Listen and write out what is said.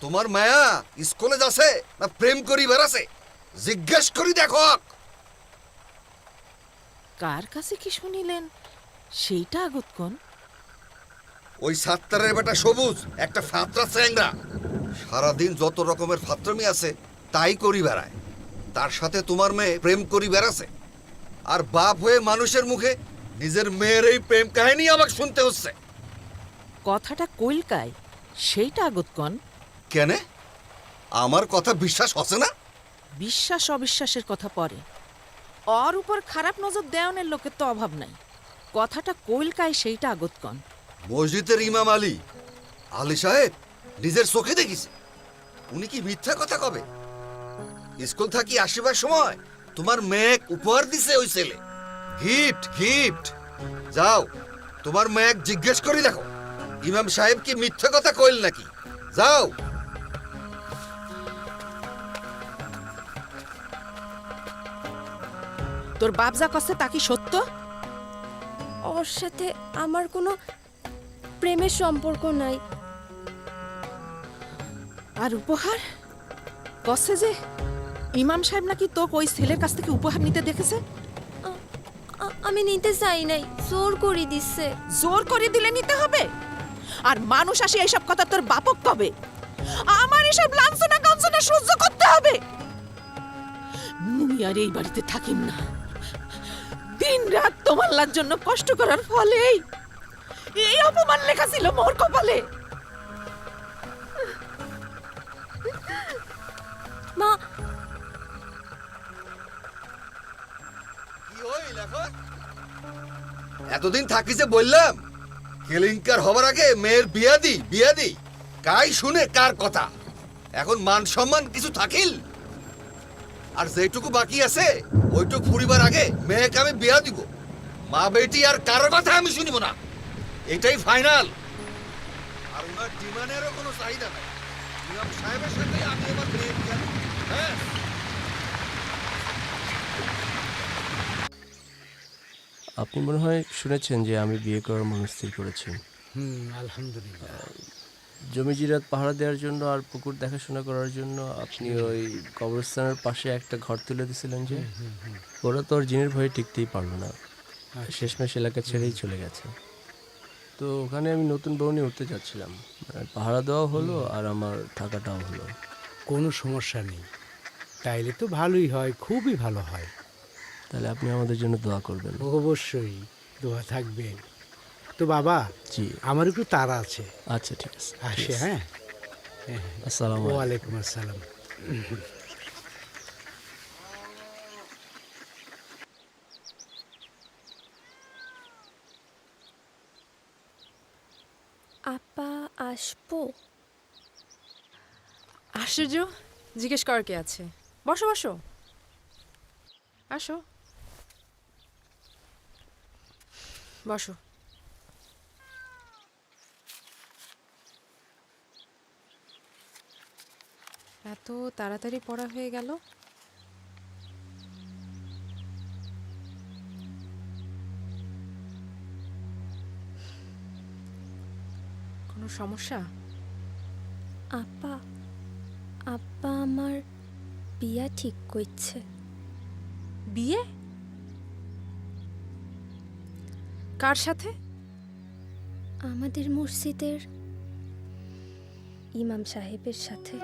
তোমার মায়া স্কুলে যাচ্ছে না প্রেম করি বেড়াছে? জিজ্ঞেস করি দেখো। কার কাছে কি শুনিলেন সেইটা আগত কোন? ওই সাত্তারের বেটা সবুজ একটা ফাত্রা চ্যাংরা, সারাদিন যত রকমের ফাত্রামি আছে তাই করি বেড়ায়। তার সাথে তোমার মেয়ে প্রেম করি বেড়াছে, আর বাপ হয়ে মানুষের মুখে নিজের মেয়ের এই প্রেম কাহিনী আমাকে শুনতে হচ্ছে। কথাটা কইলকায় সেইটা আগত কোন? কেনে? আমার কথা বিশ্বাস হচ্ছে না? বিশ্বাস অবিশ্বাসের কথা পরে, ওর উপর খারাপ নজর দেওয়ানের লোকের তো অভাব নাই। কথাটা কইলকায় সেইটা আগত কোন? মসজিদের ইমাম আলী আলী সাহেব নিজের চোখে দেখিছে। উনি কি মিথ্যা কথা কবে? স্কুল থাকি আসিবার সময় তোমার মেয়ে উপহার দিছে ওই ছেলে, গিফট গিফট। যাও তোমার মেয়ে জিজ্ঞেস করি দেখো ইমাম সাহেব কি মিথ্যা কথা কইল নাকি। যাও। তোর বাপ যা কছে তা কি সত্য? ওর সাথে আমার কোনো প্রেমের সম্পর্ক নাই। আর উপহার কছে যে ইমাম সাহেব নাকি তোকে ওই ছেলের কাছ থেকে উপহার নিতে দেখেছে। আমি নিতে চাই নাই, জোর করে দিচ্ছে। জোর করে দিলে নিতে হবে? আর মানুষ আসে এইসব কথা তোর বাপক কবে? আমার এসব লাঞ্ছনা কাঞ্চনা সহ্য করতে হবে? মুই আর এই বাড়িতে থাকিম না। দিন রাত তোমার লার জন্য কষ্ট করার ফলে এই অপমান লেখা ছিল মোর কপালে। মা, কি হইল এখন? এতদিন থাকি যে বললাম কেলিঙ্কার হবার আগে মেয়ের বিয়া দি কাই শুনে কার কথা। এখন মান সম্মান কিছু থাকিল? আর যেটুকু বাকি আছে ওইটুকু ফুরিবার আগে মেয়েকে আমি বিয়া দিব। মা বেটি আর কারো কথা আমি শুনিব না, এটাই ফাইনাল। আর ওনার ডিমান্ডেরও কোনো চাহিদা নাই। ইমাম সাহেবের সাথে আমি এবার মেয়ের বিয়া দিব। হ্যাঁ, আপনি মনে হয় শুনেছেন যে আমি বিয়ে করার মনস্থির করেছি। আলহামদুলিল্লাহ। জমি জিরাত পাহারা দেওয়ার জন্য আর পুকুর দেখাশোনা করার জন্য আপনি ওই কবরস্থানের পাশে একটা ঘর তুলে দিয়েছিলেন যে, ওরা তো ওর জিনের ভয়ে টিকতেই পারলো না, শেষমেশ এলাকা ছেড়েই চলে গেছে। তো ওখানে আমি নতুন বউ নিয়ে উঠতে যাচ্ছিলাম, পাহারা দেওয়া হলো আর আমার টাকাটাও হলো। কোনো সমস্যা নেই, তাইলে তো ভালোই হয়, খুবই ভালো হয়। তাহলে আপনি আমাদের জন্য দোয়া করবেন। অবশ্যই দোয়া থাকবে। তো বাবা, জি, আমার একটু তাড়া আছে, আচ্ছা ঠিক আছে। আসে। হ্যাঁ, আসসালামু আলাইকুম। ওয়ালাইকুম আসসালাম। আপা আসবো? আশ্চর্য, জিজ্ঞেস করার কে আছে? বসো বসো, আসো বসো। এত তাড়াতাড়ি পড়া হয়ে গেল? কোনো সমস্যা? আপা, আব্বা আমার বিয়া ঠিক করছে। বিয়ে? কার সাথে? আমাদের মসজিদের ইমাম সাহেবের সাথে।